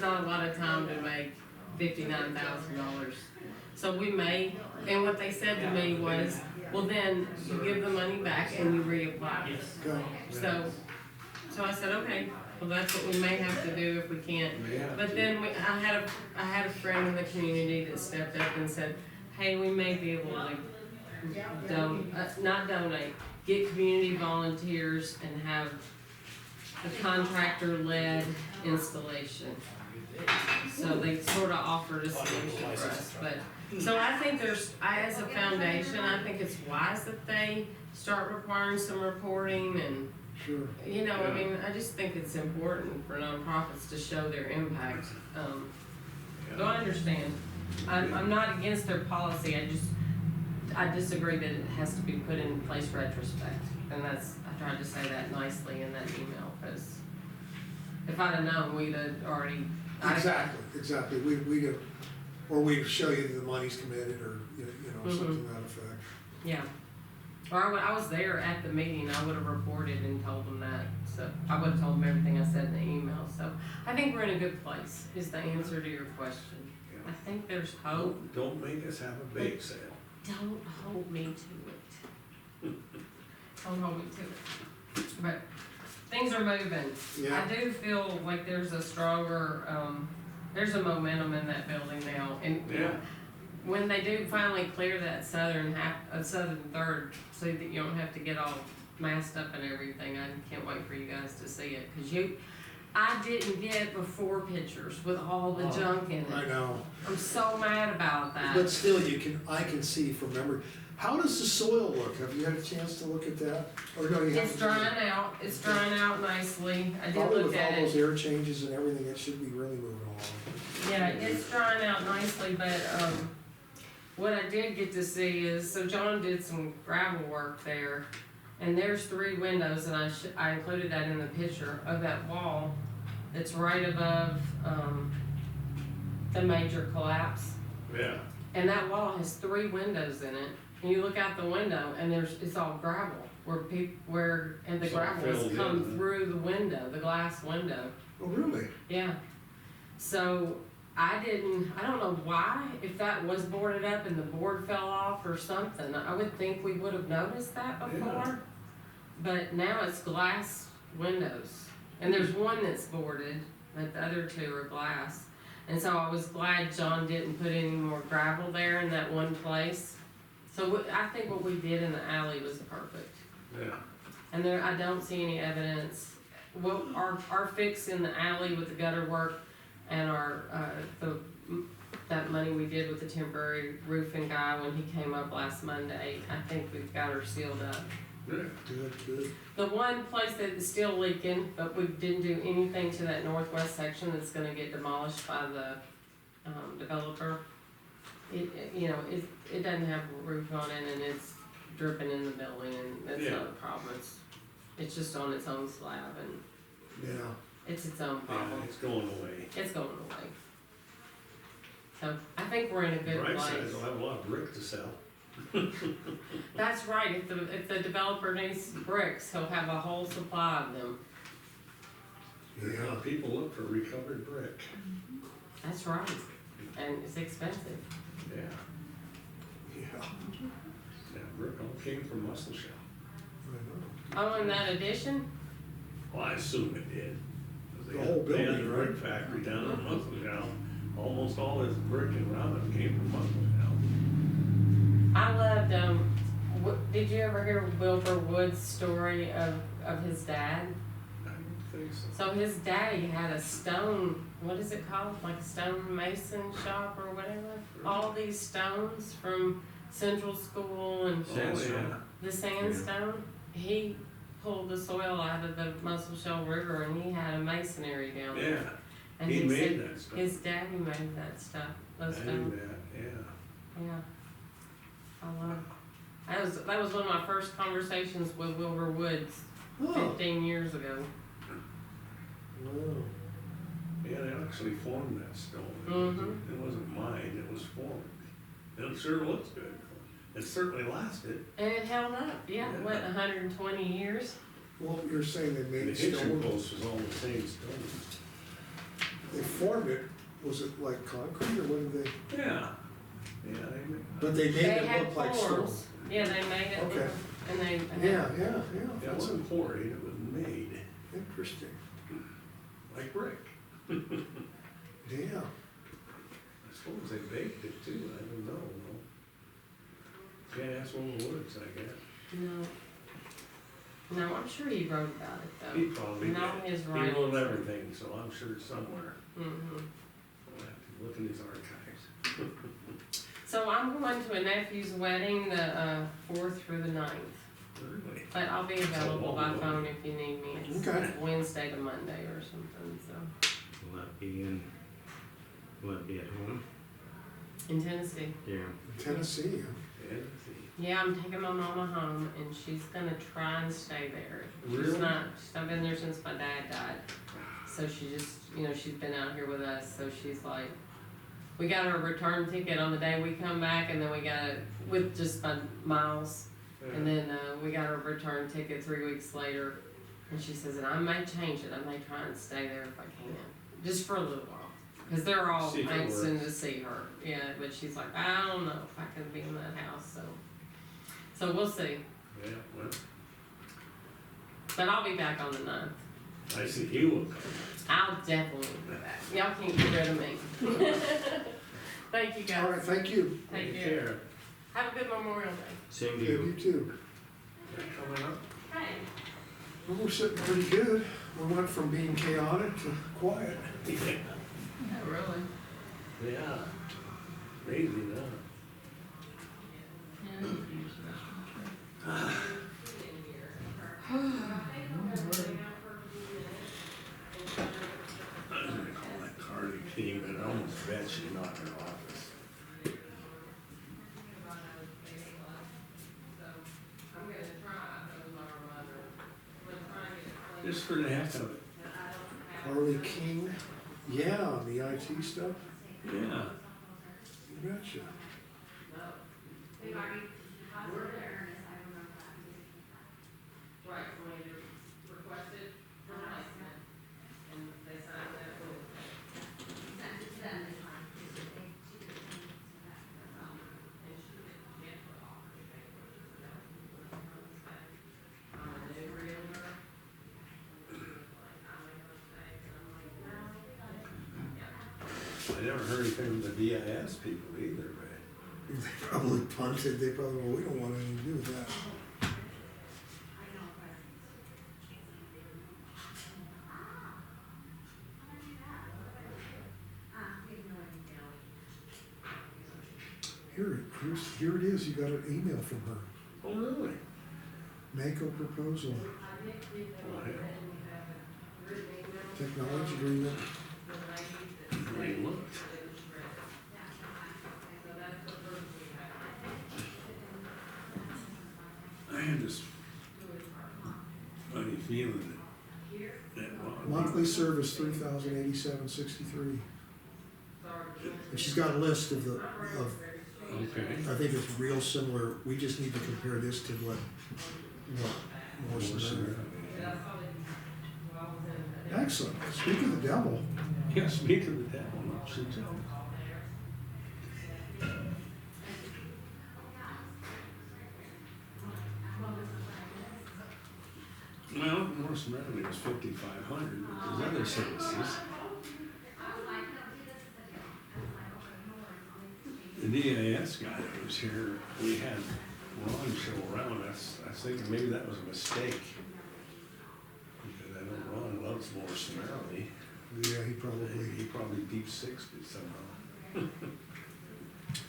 not a lot of time to make $59,000. So we may, and what they said to me was, well, then you give the money back and you reapply. Okay. So I said, okay, well, that's what we may have to do if we can't. But then I had a friend in the community that stepped up and said, hey, we may be able to not donate, get community volunteers and have a contractor-led installation. So they sort of offered a solution for us, but, so I think as a foundation, I think it's wise that they start requiring some reporting and, Sure. you know, I mean, I just think it's important for nonprofits to show their impact. So I understand. I'm not against their policy, I disagree that it has to be put in place retrospect. And I tried to say that nicely in that email, because if I'd have known, we'd have already. Exactly. We'd show you that the money's committed, or, you know, something to that effect. Yeah. Or I was there at the meeting, I would have reported and told them that, so I would have told them everything I said in the email, so I think we're in a good place, is the answer to your question. I think there's hope. Don't make us have a bake sale. Don't hold me to it. Don't hold me to it. But things are moving. Yeah. I do feel like there's a stronger, there's a momentum in that building now, and when they do finally clear that southern third, so that you don't have to get all masked up and everything, I can't wait for you guys to see it, because I didn't get before pictures with all the junk in it. I know. I'm so mad about that. But still, I can see from memory. How does the soil look? Have you had a chance to look at that? Or no, you haven't? It's drying out. It's drying out nicely. I did Probably look with at all those it. air changes and everything, it should be really moving along. Yeah, it's drying out nicely, but what I did get to see is, so John did some gravel work there, and there's 3 windows, and I included that in the picture of that wall that's right above the major collapse. Yeah. And that wall has 3 windows in it, and you look out the window, and it's all gravel, and the It's all gravel has filled come in. through the window, the glass window. Oh, really? Yeah. So I don't know why, if that was boarded up and the board fell off or something. I would think we would have noticed that before. Yeah. But now it's glass windows. And there's one that's boarded, but the other 2 are glass. And so I was glad John didn't put any more gravel there in that one place. So I think what we did in the alley was perfect. Yeah. And I don't see any evidence. Well, our fix in the alley with the gutter work and that money we did with the temporary roofing guy when he came up last Monday, I think we've got her sealed up. Yeah. Good. The one place that is still leaking, but we didn't do anything to that northwest section that's gonna get demolished by the developer. It doesn't have a roof on it, and it's dripping in the building, and that's not a problem. It's just on its own slab, and Yeah. it's its own problem. Yeah, it's going away. It's going away. So I think we're in a good Right place. side, they'll have a lot of brick to sell. That's right. If the developer needs bricks, he'll have a whole supply of them. Yeah. People look for recovered brick. That's right. And it's expensive. Yeah. Yeah. Yeah, brick all came from Muscle Shell. I know. Oh, and that addition? Well, I assume it did. 'Cause The whole They had building, the right? brick factory down in Muscle Shell. Almost all this brick in Robin came from Muscle Shell. I loved, did you ever hear Wilbur Wood's story of his dad? I don't think so. So his daddy had a stone, what is it called? Like a stone mason shop or whatever? All these stones from Central School and Yeah. the sandstone. He pulled the soil out of the Muscle Shell River, and he had a masonry down there. Yeah, And he made said that stuff. his daddy made that stuff, those I knew stones. that, yeah. Yeah. I love that was one of my first conversations with Wilbur Woods Oh, 15 years ago. wow. Yeah, they actually formed that stone. Mhm. It wasn't mined, it was formed. And it sure looks good. It certainly lasted. And it held up, yeah, Yeah. what, 120 years? Well, you're saying they The made hitching stone. post was all the same stone. they formed it, was it like concrete or what did they? Yeah, yeah, But they made They it had look like stone. forms. Yeah, they made it, Okay. and they. Yeah, yeah, yeah, it that's wasn't quarried, it was made interesting. like brick. Yeah, I suppose they baked it too, I don't know. Can't ask one of the woods, I guess. No, I'm sure he wrote about it though. He probably No, did. his He writings. wrote everything, so I'm sure it's somewhere. Mhm. I'll have to look in his archives. So I'm going to a nephew's wedding, the 4th through the 9th. Really? But I'll be available by phone if you need me. It's Okay. Wednesday to Monday or something, so. Will that be at home? In Tennessee. Yeah. Tennessee, huh? Yeah, Yeah, I'm taking my mama home and she's gonna try and stay there. She's Really? not, she's not been there since my dad died. So she just, she's been out here with us, so she's like, we got her return ticket on the day we come back and then we got it with just my miles. And then, we got her return ticket 3 weeks later. And she says, and I may change it, I may try and stay there if I can, just for a little while. Cause they're all See if it anxious works. to see her, yeah, but she's like, I don't know if I can be in that house, so we'll see. Yeah, well, But I'll be back on the 9th. I see he will come. I'll definitely be back. Y'all can't get rid of me. Thank you All right, guys. thank you. Take care. Have a good Memorial Day. Same to Yeah, you. you too. Coming up? Hey. Well, we're sitting pretty good. We went from being chaotic to quiet. Yeah. Yeah, really? Yeah. Crazy, huh? I was gonna call that Carly King, but I almost bet she's not in her office. Just for the heck of it. Carly King, yeah, the IT stuff, Yeah. you betcha. Right, when you requested replacement, and they signed that rule. And she didn't get the offer, she paid for it, I'm a new realtor. I made a mistake, and I'm like, no. Yeah. I never heard anything from the DIS people either, but. They probably punted, they probably, well, we don't want anything to do with that. Here it is, you got an email from her. Oh, really? Make a proposal, Oh, yeah. technology agreement. Great look. I had this funny feeling that Monthly service, $3,087.63. And she's got a list of Okay. I think it's real similar, we just need to compare this to what Morrison. Excellent, speak of the devil. Yeah, speak of the devil, not should tell. Well, Morris Merrily was 5,500, but there's other services. The DAS guy that was here, we had Ron show around us, I was thinking maybe that was a mistake. Because I know Ron loves Morris Merrily. Yeah, he He probably deep sixty somehow.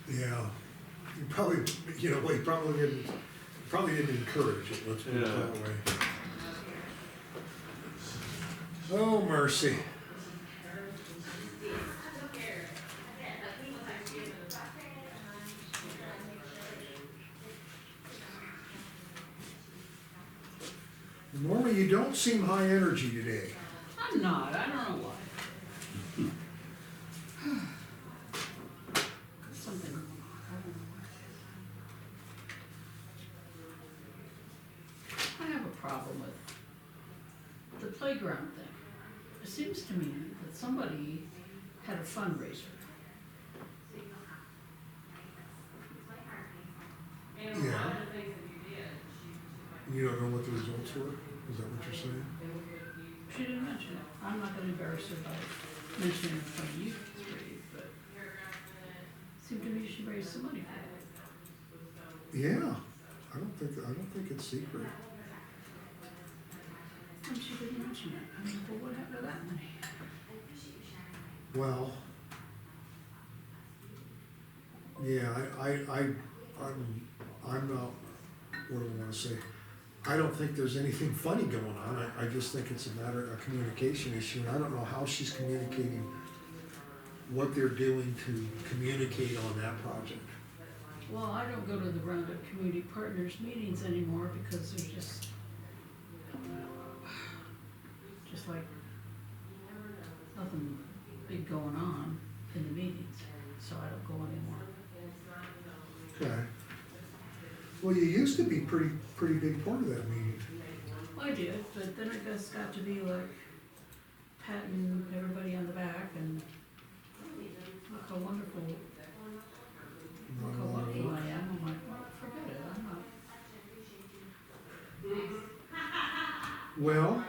yeah, he probably, he probably didn't encourage it, let's put it Yeah. that way. Oh, mercy. Norma, you don't seem high energy today. I'm not, I don't know why. Something going on, I don't know what. I have a problem with the playground thing. It seems to me that somebody had a fundraiser. Yeah. You don't know what the results were? Is that what you're saying? She didn't mention it. I'm not gonna embarrass her by mentioning it in front of you three, but it seemed to me she raised some money for it. Yeah. I don't think it's secret. And she didn't mention it. I mean, well, what happened to that money? Well, yeah, I'm not, what do I wanna say? I don't think there's anything funny going on, I just think it's a matter of communication issue, and I don't know how she's communicating what they're doing to communicate on that project. Well, I don't go to the Roundup Community Partners meetings anymore because there's just like nothing big going on in the meetings, so I don't go anymore. Okay. Well, you used to be pretty big part of that meeting. I did, but then it just got to be like patting everybody on the back and look how wonderful, look how lucky I am. I'm like, well, forget it, I'm not. Well,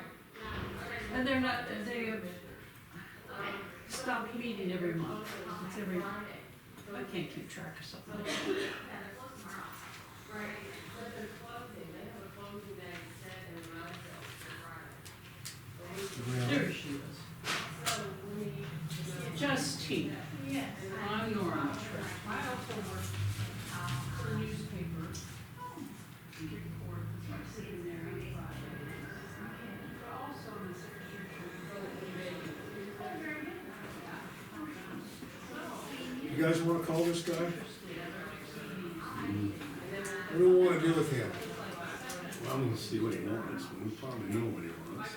And they're not, they have stopped meeting every month. It's every, I can't keep track of something like that. There she is. Justine. Yes. I'm Nora on track. I also work for the newspaper. Sitting there on Friday. Also in the you guys wanna call this guy? What do we wanna do with him? Well, I'm gonna see what he wants, we probably know what he wants.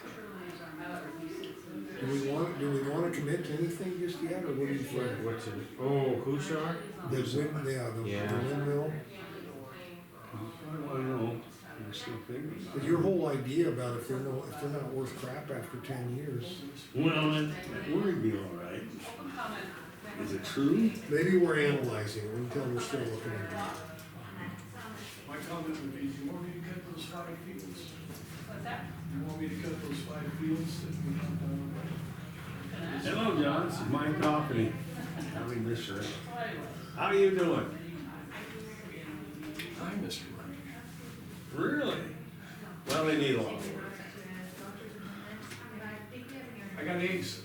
Do we wanna commit to anything just yet, or what do you think? What's it? Oh, Kushar? The windmill? I wanna know, I'm still thinking about But it. your whole idea about if they're not worth crap after 10 years, Well, that worried me all right. Is it true? maybe we're analyzing it until we're still looking at it. My comment would be, do you want me to cut those 5 fields? What's that? You want me to cut those 5 fields that we have done already? Hello, John, this is Mike Coffey. How are you, mister? How you doing? Hi, Mr. Mike. Really? Well, they need a lot of work. I got eggs.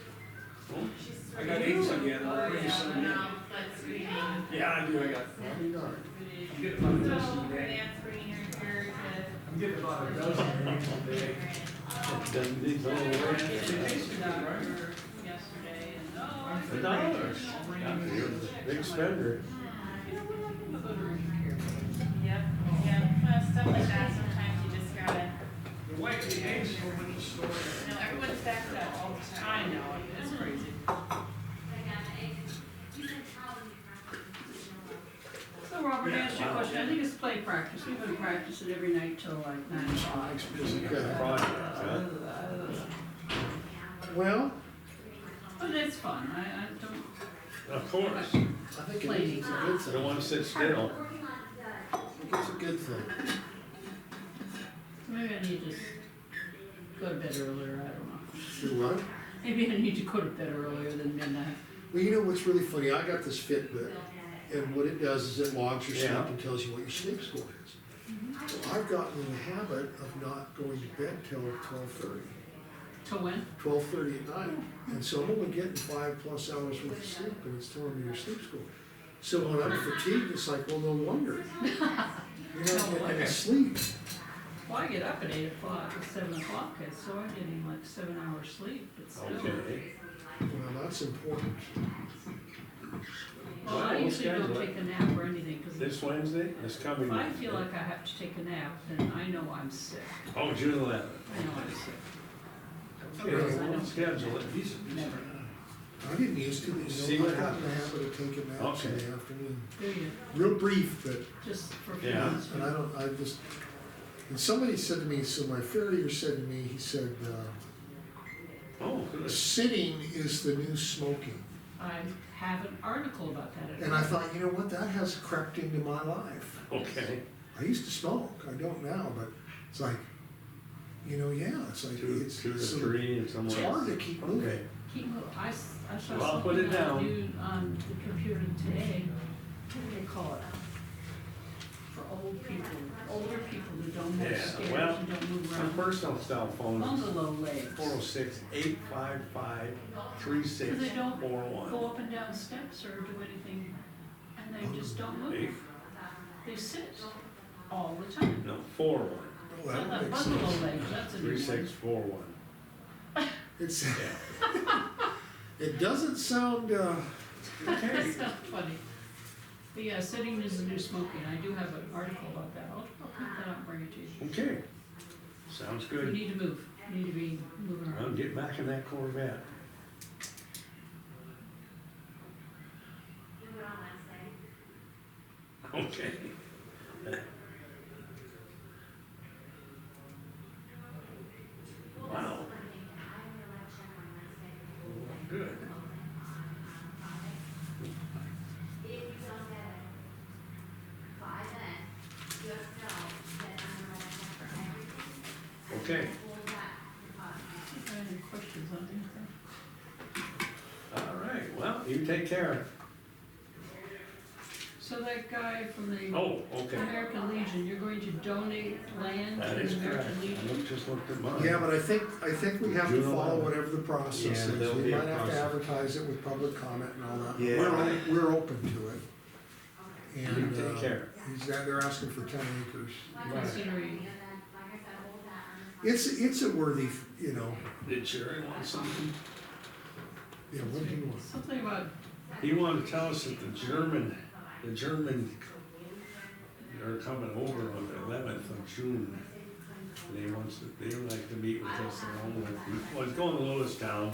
Oh, I got eggs again, I'll bring you some. Yeah, I do, I got. I'm getting about a dozen a day. I'm getting about a dozen eggs a day. doesn't these all work? They taste good, right? Yesterday and $1. Yeah, you're a big spender. Stuff like that, sometimes you just gotta, The white, the eggs over in the store. everyone's backed up all the time. I know, it's crazy. So Robert, asked you a question. I think it's play practice. We've been practicing every night till like 9 o'clock. Mike's busy. Okay. Project, huh? Well, But it's fun. I don't. Of course. I think it's a good I thing. don't wanna sit still. I think it's a good thing. Maybe I need to just go to bed earlier. I don't know. Do what? Maybe I need to go to bed earlier than midnight. Well, you know what's really funny? I got this Fitbit, and what it does is it logs your sleep Yeah. and tells you what your sleep score is. Well, I've gotten in the habit of not going to bed till 12:30. Till when? 12:30 at night, and so I'm only getting 5+ hours worth of sleep, and it's telling me your sleep score. So when I'm fatigued, it's like, well, no wonder. You're not getting any sleep. Well, I get up at 8 o'clock, or 7 o'clock, and so I'm getting like 7 hours sleep, but still. Okay. Well, that's important. Well, I usually don't take a nap or anything, because This Wednesday, this coming. if I feel like I have to take a nap, then I know I'm sick. Oh, June 11th. I know I'm sick. Okay, we'll schedule it. Never. I didn't used to, you See know, I what got in the happens. habit of taking naps in Okay. the afternoon. Do you? Real brief, but, Just for a few Yeah. minutes? and I just, and somebody said to me, so my farrier said to me, he said, Oh, good. sitting is the new smoking. I have an article about that. And I thought, you know what, that has crept into my life. Okay, I used to smoke, I don't now, but it's like, you know, yeah, it's like, two it's, to so three and it's somewhere. hard to keep moving. Okay, Keep, I saw Well, I'll put something it on down. on the computer today, what do they call it? For old people, older people who don't have Yeah, stairs well, and don't move my around. personal cell phone is Bungalow legs. 406-855-3641. Because they don't go up and down steps or do anything, and they just don't Eight- move. They sit all the time. No, 41, Well, Not that that makes bungalow sense. legs, that's a new one. 3641. It's, Yeah. it doesn't sound, Okay, That's not funny. But yeah, sitting is the new smoking, I do have an article about that, I'll print that out and bring it to you. okay, sounds We good. need to move, we need to be moving I'll around. get back in that Corvette. Okay. Wow. Good. Okay, If I have any questions on anything. all right, well, you take care. So that guy from the Oh, okay, American Legion, you're going to donate land to that the is correct. American Legion? Just looked at mine. yeah, but I think we have to June follow 11th. whatever the process Yeah, is. there'll We be a might have to process. advertise it with public comment and all that. Yeah. We're open to it. You And, take care. they're asking for 10 acres. Considering, It's a worthy, you know, Did Jerry want something? yeah, what do you want? something about, He wanted to tell us that the German are coming over on the 11th of June. They would like to meet with us along with, well, it's going to Lewistown.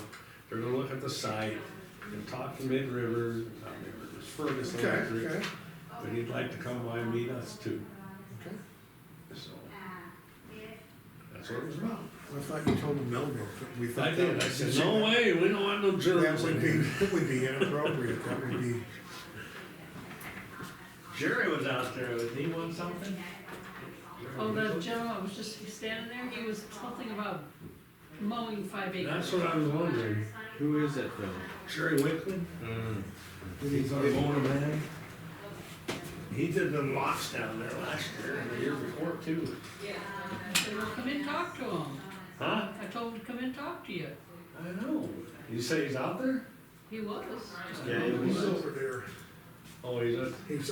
They're gonna look at the site and talk to Mid Rivers, not Mid Rivers, Fergus Okay, Electric. okay, But he'd like to come by and meet us too, okay. so. That's what it was about. I thought you told them Melville, we thought I that did, I was- said, no way, we don't want no That Germans in would be, here. that would be inappropriate, that would be, Jerry was out there, did he want something? oh, that gentleman was just standing there, he was something about mowing 5 acres. That's what I was wondering. Who is that from? Jerry Wickland? Mm. He's our mower man. He did the lots down there last year and the year before too. I said, well, come in, talk to him. Huh? I told him to come in, talk to you. I know. You say he's out there? He was. Yeah, he he's was. over there, Oh, he's at,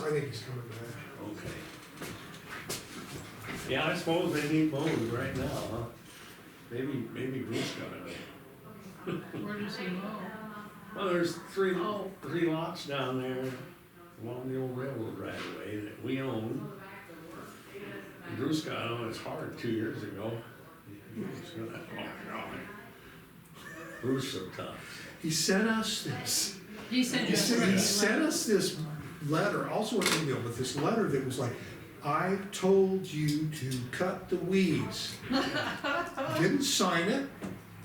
I think he's coming back. okay. Yeah, I suppose they need mowed right now, huh? Maybe Bruce got it. Where does he mow? Well, there's three Oh. lots down there along the old railroad right away that we own. And Bruce got on his hard 2 years ago. He was gonna, oh God. Bruce so tough. He sent us this, He sent he you. sent us this letter, also an email, but this letter that was like, I told you to cut the weeds. Didn't sign it,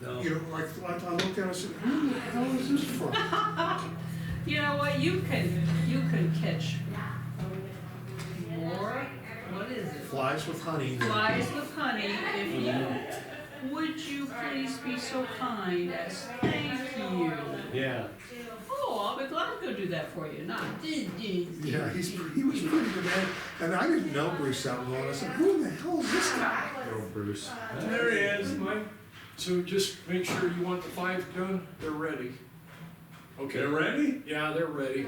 No, you know, like I looked at it and said, who the hell is this from? You know what, you can catch more, what is it? Flies with honey. Flies with honey, if you, would you please be so kind as thank you? yeah. Oh, I'll be glad to go do that for you, not did. Yeah, he was pretty good, man. And I didn't know Bruce that well, and I said, who the hell is this guy? Oh, Bruce. There he is. Mike, so just make sure you want the 5 done, they're ready. Okay. They're ready? Yeah, they're ready.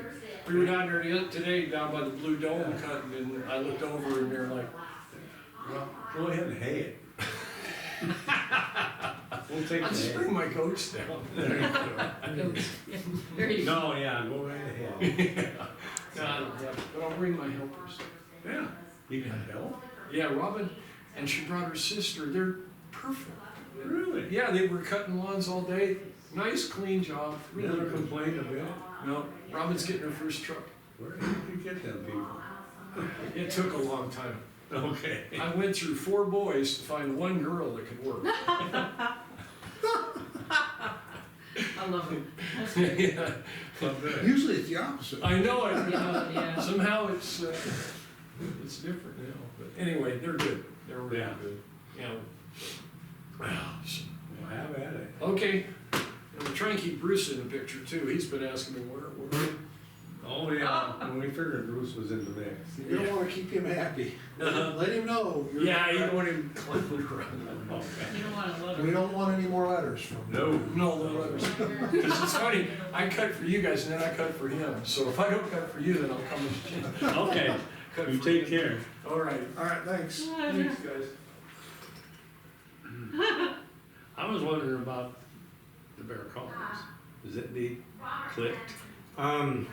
We were down there today, down by the Blue Dome cutting, and I looked over and they're like, Well, go ahead and hay it. We'll take I'll the just hay. bring my coats down. There you go. There you go. No, yeah, go right ahead. No, I don't have, but I'll bring my helpers. Yeah, you can help. Yeah, Robin, and she brought her sister, they're perfect. Really? Yeah, they were cutting lawns all day, nice clean job, really Never good. complained a bit. No, Robin's getting her first truck. Where did you get them people? It took a long time. Okay. I went through 4 boys to find one girl that could work. I I love him. Yeah, love that. Usually it's the opposite. I know, Yeah. somehow it's different now, but anyway, they're good, they're really Yeah. good, you know. Well, have at it. Okay, and we're trying to keep Bruce in the picture too, he's been asking me where. Oh, yeah, when we figured Bruce was in the mix. You don't wanna keep him happy. Uh-huh. Let him know. you're- Yeah, you don't want him clowning around. You don't wanna let We them. don't want any more letters from him. No. No, the others. Cause it's funny, I cut for you guys and then I cut for him, so if I don't cut for you, then I'll come and Okay, cut you for take him. care. All right, Alright, thanks. thanks, guys. I was wondering about the Bear Calls. Does it need clicked? I,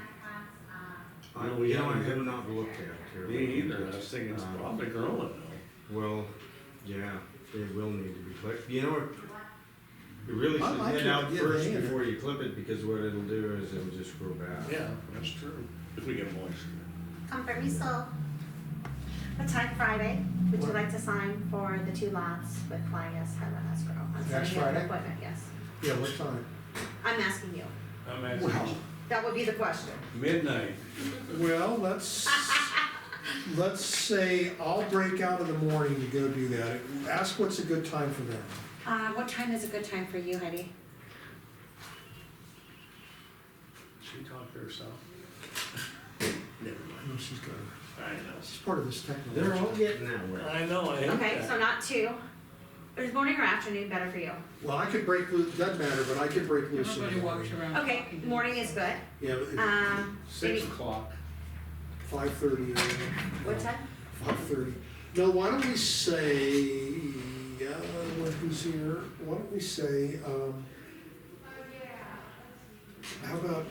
No, we you know, I haven't. have not looked at it. Me either, I was thinking it's probably growing though. Well, yeah, it will need to be clipped. You know, it really I should like head it, out yeah, first hang it. before you clip it, because what it'll do is it'll just grow back. Yeah, that's true. If we get moisture. Comfort me so. What time Friday would you like to sign for the 2 lots with Flying S Highland Escrow? I'm Next setting up an Friday? appointment, yes. Yeah, what time? I'm asking you. I'm Well, asking, That would be the question. midnight. well, let's say I'll break out in the morning to go do that. Ask what's a good time for them. What time is a good time for you, Heidi? She talked to herself. Never I know she's got, mind. I know. she's part of this They're all technology. getting that way. I know, I hate Okay, that. so not 2. Is morning or afternoon better for you? Well, I could break loose, doesn't matter, but I could break loose in the Everybody walks morning. around. Okay, talking. morning is good. Yeah, Six Maybe, o'clock. 5:30. what time? 5:30. No, why don't we say, who's here? Why don't we say, how about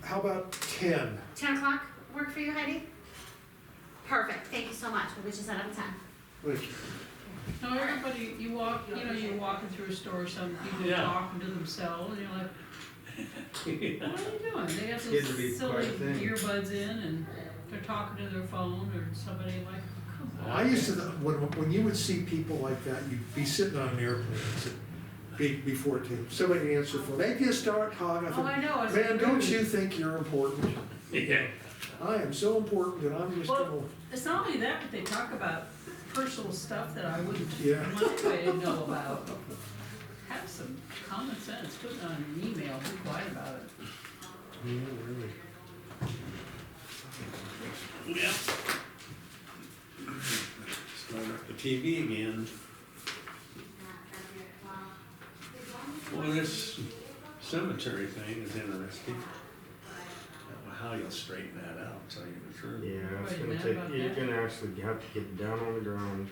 how about 10? 10 o'clock work for you, Heidi? Perfect, thank you so much. We'll get you set up at 10. Thank you. No, everybody, you walk, you're walking through a store, some people Yeah. talking to themselves, and you're like, what are you doing? They got Getting to be those quite silly a thing. earbuds in, and they're talking to their phone, or somebody like, come on. I used to, when you would see people like that, you'd be sitting on an airplane, before it came, somebody would answer the phone, they just start talking, I Oh, I thought, know, it's. man, don't you think you're important? Yeah. I am so important that I'm just Well, gonna, it's not only that, but they talk about personal stuff that I wouldn't, Yeah. in my way, know about. Have some common sense, put it on an email, be quiet about it. yeah, really. Yeah. Start up the TV again. Well, this cemetery thing is interesting. I don't know how you'll straighten that out, tell you the truth. Yeah, it's Wait, gonna mad take, about you're that? gonna actually have to get down on the ground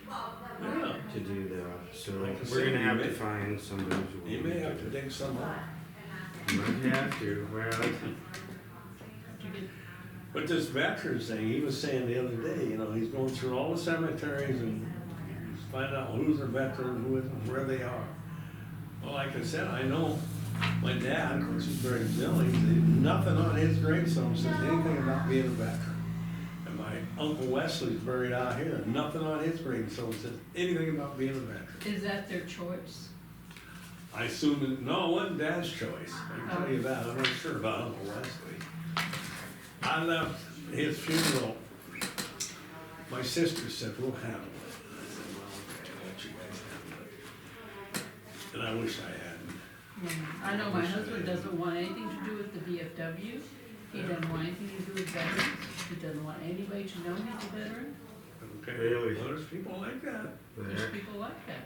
Yeah, to do that, so Like I we're said, gonna you have may- to find somebody who will. you may have to dig some up. Might have to, well, Did you get, But this veterans thing, he was saying the other day, you know, he's going through all the cemeteries and find out who's a veteran, who isn't, where they are. Well, like I said, I know my dad, of course, he's buried in Billings, nothing on his gravestone says anything about being a veteran. And my Uncle Wesley's buried out here, nothing on his gravestone says anything about being a veteran. is that their choice? I assume, no, it wasn't Dad's choice, I can tell you that, I'm not sure about Uncle Wesley. I left his funeral, my sister said, we'll handle it. I said, well, okay, I'll let you guys handle it. And I wish I hadn't. I know my husband doesn't want anything to do with the VFW, he doesn't want anything to do with veterans, he doesn't want anybody to know he's a veteran, Okay, Really? well, there's people like that. there's there. people like that.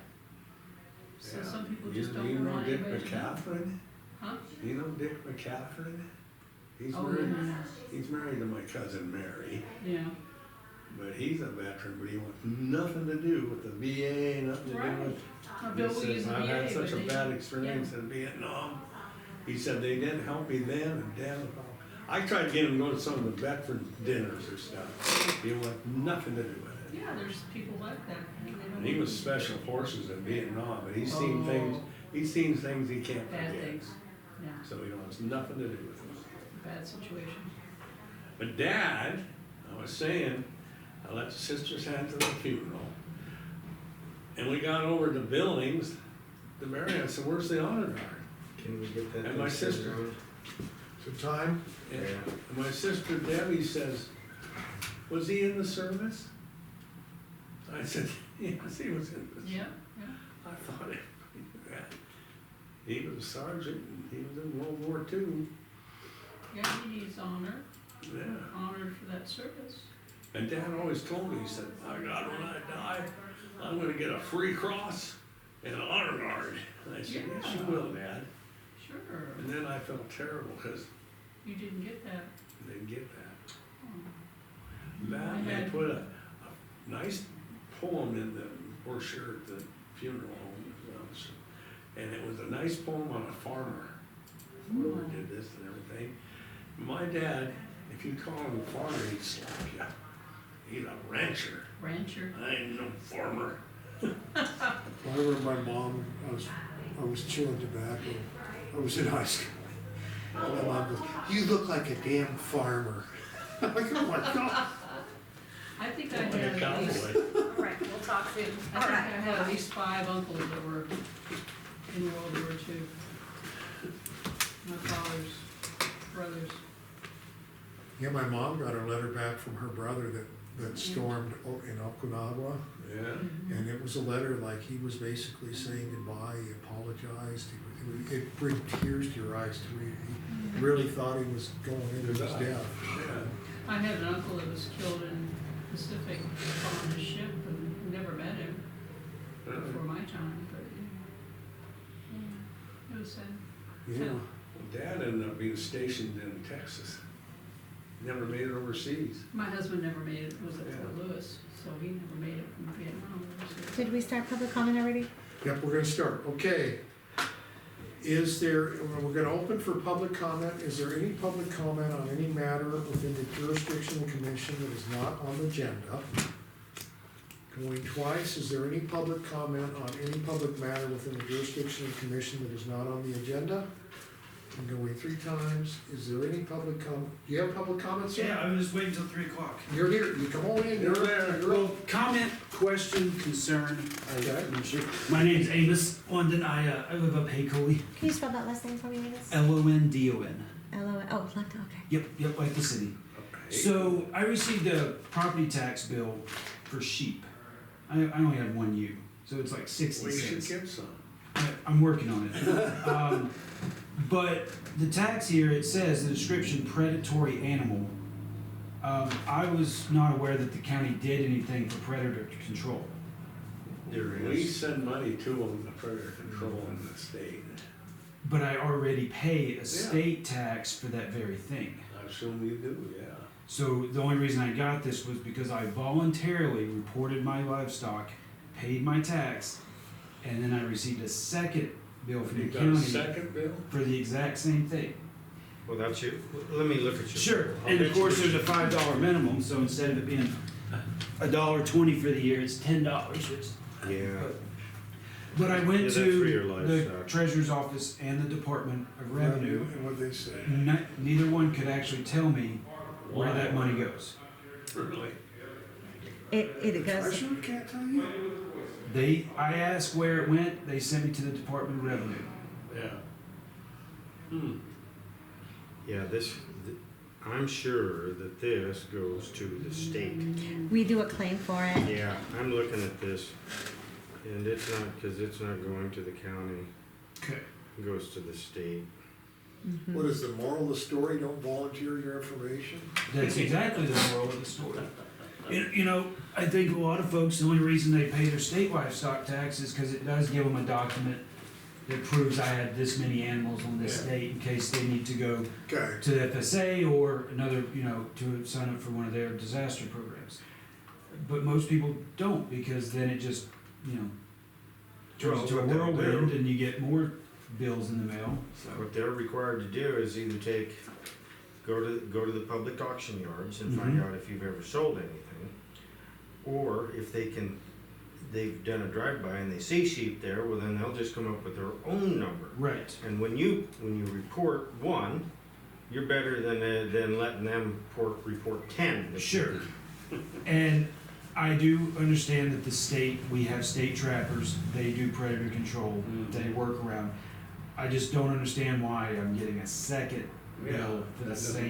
So Yeah. some people You- just do you don't know want Dick anybody to know. McCaffrey? Huh? You know Dick McCaffrey? He's Oh, married, yeah, he's married to my cousin Mary, yeah, but he's a veteran, but he wants nothing to do with the VA, nothing to do Right. with. Now, He Bill will says, use the I've VA, had but such a they- bad experience in Vietnam. He said they didn't help me then and damn it. I tried to get him to go to some of the veteran dinners or stuff. He wanted nothing to do with it. yeah, there's people like that. They don't And he was want special forces in Vietnam, but he's seen Oh. things, he's seen things he can't bad forget. things, yeah, So he wants nothing to do with it. bad situation. But Dad, I was saying, I let the sisters hand to the funeral. And we got over to Billings, the Marion, I said, where's the honor guard? Can we get that? And my thing set sister. on? So time, And Yeah. my sister Debbie says, was he in the service? I said, yes, he was in the. Yeah, yeah. I thought it, yeah. He was a sergeant, and he was in World War II, Yeah, he needs honor, yeah. honored for that service. And Dad always told me, he said, my God, when I die, I'm gonna get a free cross and an honor guard. And I said, yes, you Yeah. will, Dad. Sure, And then I felt terrible, cause you didn't get that. they didn't get that. Oh. That, I they had- put a nice poem in the brochure at the funeral home, and it was a nice poem on a farmer. Whoever did this and everything. My dad, if you call him a farmer, he'd slap you. He's a rancher. Rancher. I ain't no farmer. I remember my mom, I was chewing tobacco, I was in high school. And my mom goes, you look like a damn farmer. I'm like, oh my God. I think I Like a had at least, cowboy. All right, we'll talk soon. I All think I right. had at least 5 uncles that were in World War II. My father's brothers. Yeah, my mom got a letter back from her brother that stormed in Okinawa. Yeah. And it was a letter like he was basically saying goodbye, he apologized, it brings tears to your eyes to read. He really thought he was going into his death. Yeah. I had an uncle that was killed in Pacific on a ship and never met him before my time, but yeah, it was sad. Yeah, Well, Dad ended up being stationed in Texas. Never made it overseas. My husband never made it, was at Yeah. Fort Lewis, so he never made it from Vietnam. Did we start public comment already? yep, we're gonna start, okay. Is there, we're gonna open for public comment, is there any public comment on any matter within the jurisdiction of the commission that is not on the agenda? Going twice, is there any public comment on any public matter within the jurisdiction of the commission that is not on the agenda? And going 3 times, is there any public do you have public comments, sir? Yeah, I was just waiting until 3 o'clock. You're here, you come on in, You're there. Well, comment, question, concern. Okay. My name's Amos London. I live up Haycoe. Can you spell that last name for me, Angus? London. L-O-N, oh, London, okay. Yep, like the city. So I received a property tax bill for sheep. I only had 1 ewe, so it's like 60 We should cents. get some. I'm working on it. But the tax here, it says the description predatory animal. I was not aware that the county did anything for predator control. There We is. send money to them, the predator control in the state. But I already pay a state tax for that very thing. I assume you do, yeah. So the only reason I got this was because I voluntarily reported my livestock, paid my tax, and then I received a second bill from You the got a county second bill? for the exact same thing. Well, that's you. Let me look at you. Sure, I'll and bet of you course, what there's a $5 minimum, so instead of it being $1.20 for the year, it's $10, which. Yeah. But I Yeah, went that's for your to the livestock. treasurer's office and the Department of Revenue. And what they say. Neither one could actually tell me where that money goes. Really? It goes, Treasurer can't tell you? I asked where it went, they sent me to the Department of Revenue. Yeah. Hmm. Yeah, I'm sure that this goes to the state. we do a claim for it. Yeah, I'm looking at this, and it's not, cause it's not going to the county, Okay. it goes to the state. What is the moral of the story? Don't volunteer your information? That's exactly the moral of the story. You know, I think a lot of folks, the only reason they pay their state livestock tax is because it does give them a document that proves I had this many animals on this Yeah. date in case they need to go Okay. to the FSA or another, to sign up for one of their disaster programs. But most people don't, because then it just, turns Well, into a what they'll whirlwind do- and you get more bills in the mail, so. What they're required to do is either go to the public auction yards and find Mhm. out if you've ever sold anything. Or if they've done a drive-by and they see sheep there, well then they'll just come up with their own number. Right. And when you report one, you're better than letting them report 10. Sure. And I do understand that the state, we have state trappers, they do predator control, they work around. I just don't understand why I'm getting a second Yeah, bill for the that doesn't same